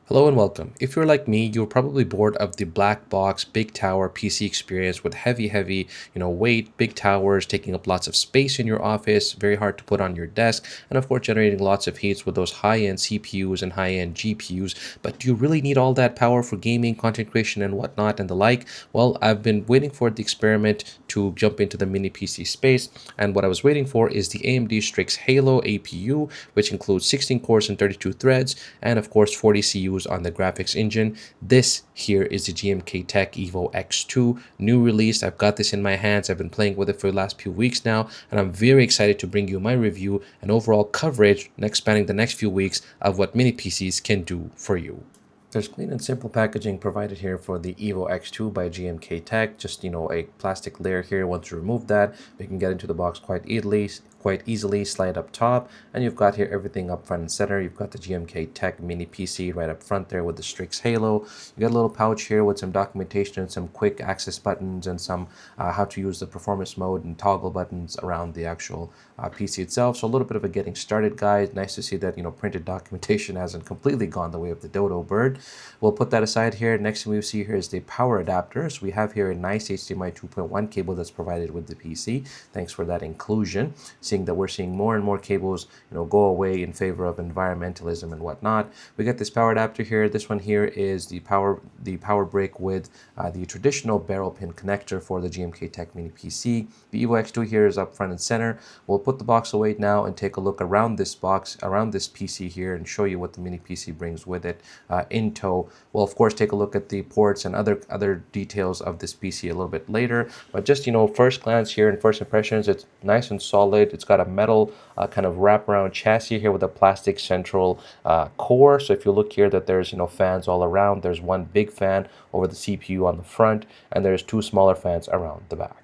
Hello and welcome. If you're like me, you're probably bored of the black box, big tower PC experience with heavy, weight, big towers taking up lots of space in your office, very hard to put on your desk, and of course generating lots of heat with those high-end CPUs and high-end GPUs. But do you really need all that power for gaming, content creation, and whatnot and the like? Well, I've been waiting for the experiment to jump into the mini PC space, and what I was waiting for is the AMD Strix Halo APU, which includes 16 cores and 32 threads, and of course 40 CUs on the graphics engine. This here is the GMKtec EVO-X2 new release. I've got this in my hands. I've been playing with it for the last few weeks now, and I'm very excited to bring you my review and overall coverage next spanning the next few weeks of what mini PCs can do for you. There's clean and simple packaging provided here for the EVO-X2 by GMKtec. Just, a plastic layer here. Once you remove that, we can get into the box quite easily, slide up top, and you've got here everything up front and center. You've got the GMKtec mini PC right up front there with the Strix Halo. You got a little pouch here with some documentation, some quick access buttons, and some how to use the performance mode and toggle buttons around the actual PC itself. So a little bit of a getting started guide. Nice to see that printed documentation hasn't completely gone the way of the dodo bird. We'll put that aside here. Next thing we see here is the power adapter. So we have here a nice HDMI 2.1 cable that's provided with the PC. Thanks for that inclusion. Seeing that we're seeing more and more cables go away in favor of environmentalism and whatnot. We get this power adapter here. This one here is the power brick with the traditional barrel pin connector for the GMKtec mini PC. The EVO-X2 here is up front and center. We'll put the box away now and take a look around this box, around this PC here, and show you what the mini PC brings with it in tow. We'll of course take a look at the ports and other details of this PC a little bit later. But just first glance here and first impressions, it's nice and solid. It's got a metal kind of wraparound chassis here with a plastic central core. So if you look here, that there's fans all around. There's one big fan over the CPU on the front, and there's two smaller fans around the back.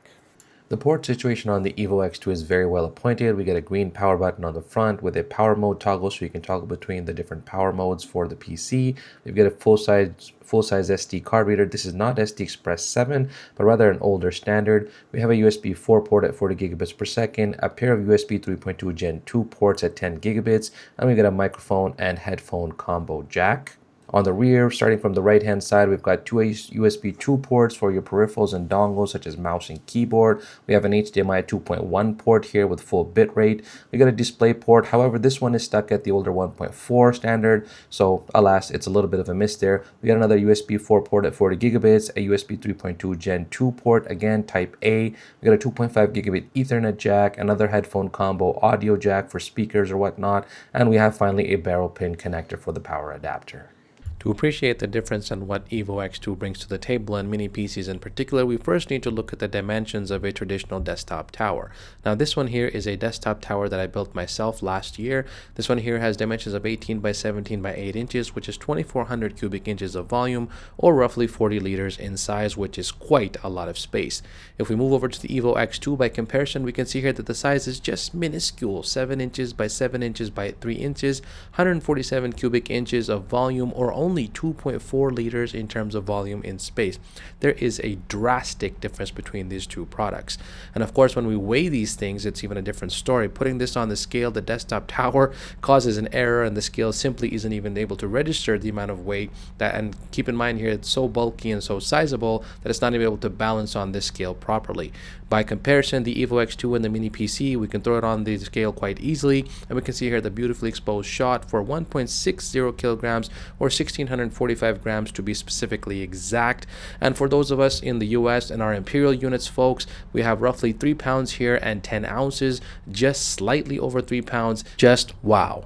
The port situation on the EVO-X2 is very well appointed. We get a green power button on the front with a power mode toggle, so you can toggle between the different power modes for the PC. We get a full-size SD card reader. This is not SD Express 7, but rather an older standard. We have a USB 4 port at 40 gigabits per second, a pair of USB 3.2 Gen 2 ports at 10 gigabits, and we get a microphone and headphone combo jack. On the rear, starting from the right-hand side, we've got two USB 2 ports for your peripherals and dongles, such as mouse and keyboard. We have an HDMI 2.1 port here with full bitrate. We got a display port. However, this one is stuck at the older 1.4 standard, so alas, it's a little bit of a miss there. We got another USB 4 port at 40 gigabits, a USB 3.2 Gen 2 port, again, Type A. We got a 2.5 gigabit Ethernet jack, another headphone combo audio jack for speakers or whatnot, and we have finally a barrel pin connector for the power adapter. To appreciate the difference in what EVO-X2 brings to the table and mini PCs in particular, we first need to look at the dimensions of a traditional desktop tower. Now this one here is a desktop tower that I built myself last year. This one here has dimensions of 18 by 17 by 8 inches, which is 2,400 cubic inches of volume, or roughly 40 liters in size, which is quite a lot of space. If we move over to the EVO-X2 by comparison, we can see here that the size is just minuscule, 7 inches by 7 inches by 3 inches, 147 cubic inches of volume, or only 2.4 liters in terms of volume in space. There is a drastic difference between these two products. And of course, when we weigh these things, it's even a different story. Putting this on the scale, the desktop tower causes an error, and the scale simply isn't even able to register the amount of weight that, and keep in mind here, it's so bulky and so sizable that it's not even able to balance on this scale properly. By comparison, the EVO-X2 and the mini PC, we can throw it on the scale quite easily, and we can see here the beautifully exposed shot for 1.60 kilograms, or 1,645 grams to be specifically exact. And for those of us in the US and our imperial units, folks, we have roughly 3 pounds here and 10 ounces, just slightly over 3 pounds. Just wow.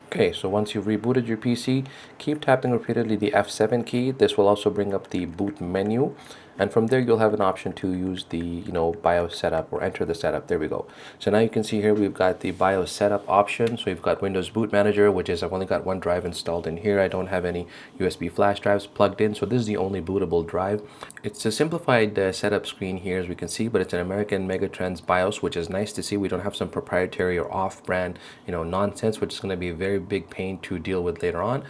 Okay, so once you've rebooted your PC, keep tapping repeatedly the F7 key. This will also bring up the boot menu. And from there, you'll have an option to use the, BIOS setup or enter the setup. There we go. So now you can see here, we've got the BIOS setup option. So we've got Windows Boot Manager, which is, I've only got one drive installed in here. I don't have any USB flash drives plugged in. So this is the only bootable drive. It's a simplified setup screen here, as we can see, but it's an American Megatrends BIOS, which is nice to see. We don't have some proprietary or off-brand, nonsense, which is going to be a very big pain to deal with later on.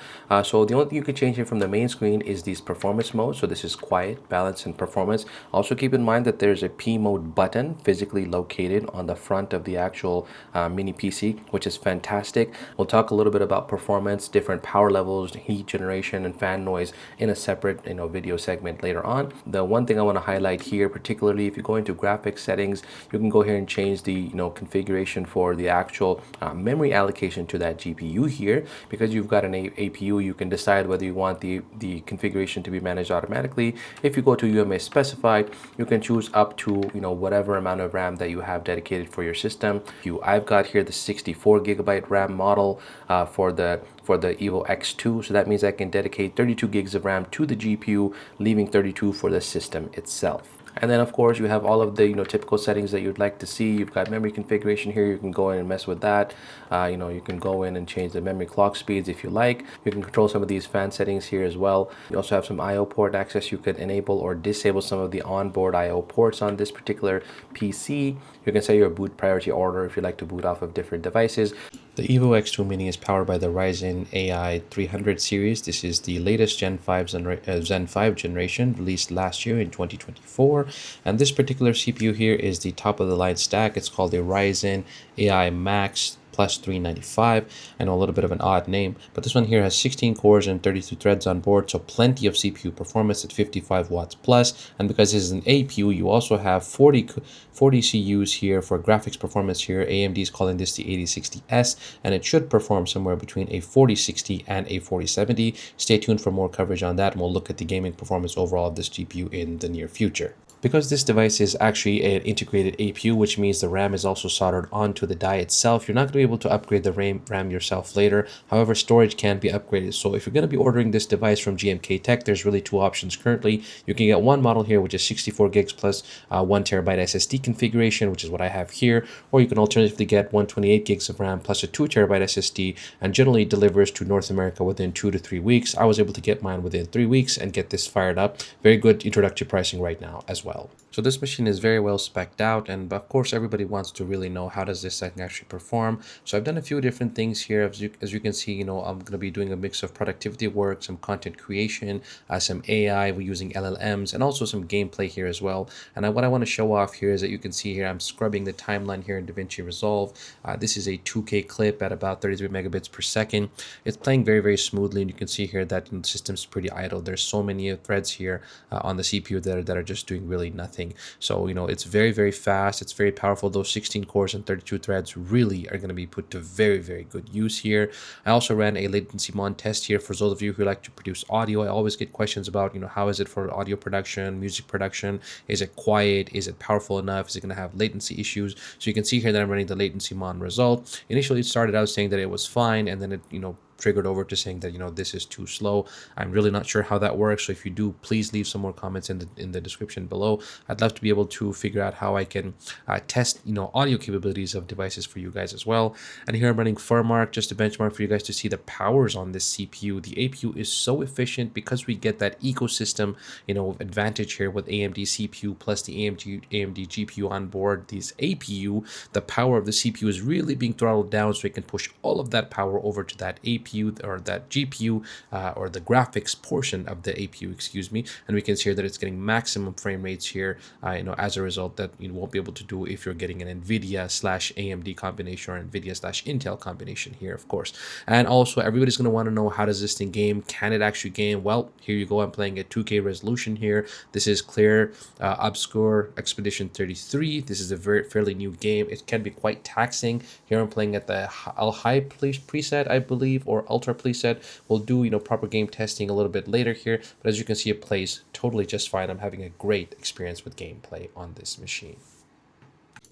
So the only thing you can change here from the main screen is these performance modes. So this is quiet, balance, and and performance. Also keep in mind that there's a P mode button physically located on the front of the actual mini PC, which is fantastic. We'll talk a little bit about performance, different power levels, heat generation, and fan noise in a separate video segment later on. The one thing I want to highlight here, particularly if you go into graphics settings, you can go here and change the configuration for the actual memory allocation to that GPU here. Because you've got an APU, you can decide whether you want the configuration to be managed automatically. If you go to UMA specified, you can choose up to whatever amount of RAM that you have dedicated for your system. I've got here the 64 GB RAM model for the EVO-X2, so that means I can dedicate 32 gigs of RAM to the GPU, leaving 32 for the system itself. And then of course you have all of the typical settings that you'd like to see. You've got memory configuration here. You can go in and mess with that. You can go in and change the memory clock speeds if you like. You can control some of these fan settings here as well. You also have some IO port access. You could enable or disable some of the onboard IO ports on this particular PC. You can set your boot priority order if you like to boot off of different devices. The EVO-X2 Mini is powered by the Ryzen AI 300 series. This is the latest Zen 5 generation, released last year in 2024. And this particular CPU here is the top of the line stack. It's called the Ryzen AI Max Plus 395. I know, a little bit of an odd name, but this one here has 16 cores and 32 threads on board, so plenty of CPU performance at 55 watts plus. And because this is an APU, you also have 40 CUs here for graphics performance here. AMD is calling this the 8060S, and it should perform somewhere between a 4060 and a 4070. Stay tuned for more coverage on that, and we'll look at the gaming performance overall of this GPU in the near future. Because this device is actually an integrated APU, which means the RAM is also soldered onto the die itself, you're not going to be able to upgrade the RAM yourself later. However, storage can be upgraded. So if you're going to be ordering this device from GMKtec, there's really two options currently. You can get one model here, which is 64 gigs plus 1 terabyte SSD configuration, which is what I have here. Or you can alternatively get 128 gigs of RAM plus a 2 terabyte SSD, and generally delivers to North America within 2 to 3 weeks. I was able to get mine within 3 weeks and get this fired up. Very good introductory pricing right now as well. So this machine is very well spec'd out, and of course everybody wants to really know how does this thing actually perform. So I've done a few different things here. As you can see, I'm going to be doing a mix of productivity work, some content creation, some AI. We're using LLMs, and also some gameplay here as well. And what I want to show off here is that you can see here I'm scrubbing the timeline here in Davinci Resolve. This is a 2K clip at about 33 megabits per second. It's playing very, very smoothly, and you can see here that the system's pretty idle. There's so many threads here on the CPU that are just doing really nothing. So it's very, very fast. It's very powerful. Those 16 cores and 32 threads really are going to be put to very, very good use here. I also ran a latency mon test here for those of you who like to produce audio. I always get questions about how is it for audio production, music production? Is it quiet? Is it powerful enough? Is it going to have latency issues? So you can see here that I'm running the latency mon result. Initially it started out saying that it was fine, and then it triggered over to saying that this is too slow. I'm really not sure how that works, so if you do, please leave some more comments in the description below. I'd love to be able to figure out how I can test audio capabilities of devices for you guys as well. And here I'm running Firmark, just a benchmark for you guys to see the powers on this CPU. The APU is so efficient because we get that ecosystem advantage here with AMD CPU plus the AMD GPU on board. This APU, the power of the CPU is really being throttled down, so it can push all of that power over to that APU or that GPU or the graphics portion of the APU, excuse me. And we can see here that it's getting maximum frame rates here, as a result that you won't be able to do if you're getting an NVIDIA / AMD combination or NVIDIA / Intel combination here, of course. And also everybody's going to want to know, how does this thing game? Can it actually game? Well, here you go. I'm playing at 2K resolution here. This is Clear Obscure Expedition 33. This is a fairly new game. It can be quite taxing. Here I'm playing at the high preset, I believe, or ultra preset. We'll do proper game testing a little bit later here, but as you can see, it plays totally just fine. I'm having a great experience with gameplay on this machine.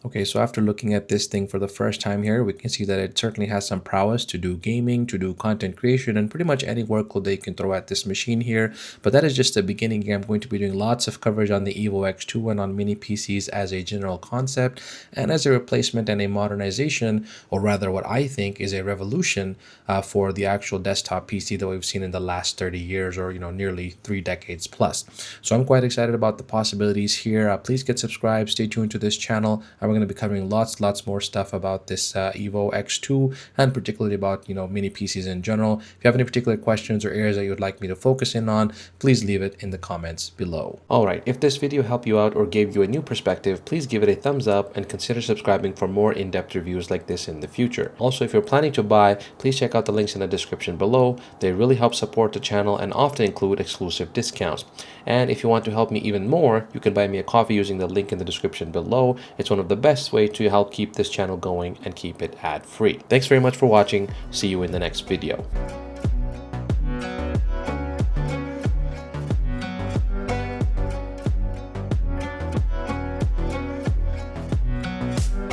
Okay, so after looking at this thing for the first time here, we can see that it certainly has some prowess to do gaming, to do content creation, and pretty much any workload they can throw at this machine here. But that is just the beginning here. I'm going to be doing lots of coverage on the EVO-X2 and on mini PCs as a general concept, and as a replacement and a modernization, or rather what I think is a revolution for the actual desktop PC that we've seen in the last 30 years, or nearly 3 decades plus. So I'm quite excited about the possibilities here. Please get subscribed, stay tuned to this channel. I'm we're going to be covering lots more stuff about this EVO X2 and particularly about, mini PCs in general. If you have any particular questions or areas that you would like me to focus in on, please leave it in the comments below. All right, if this video helped you out or gave you a new perspective, please give it a thumbs up and consider subscribing for more in-depth reviews like this in the future. Also, if you're planning to buy, please check out the links in the description below. They really help support the channel and often include exclusive discounts. And if you want to help me even more, you can buy me a coffee using the link in the description below. It's one of the best ways to help keep this channel going and keep it ad-free. Thanks very much for watching. See you in the next video.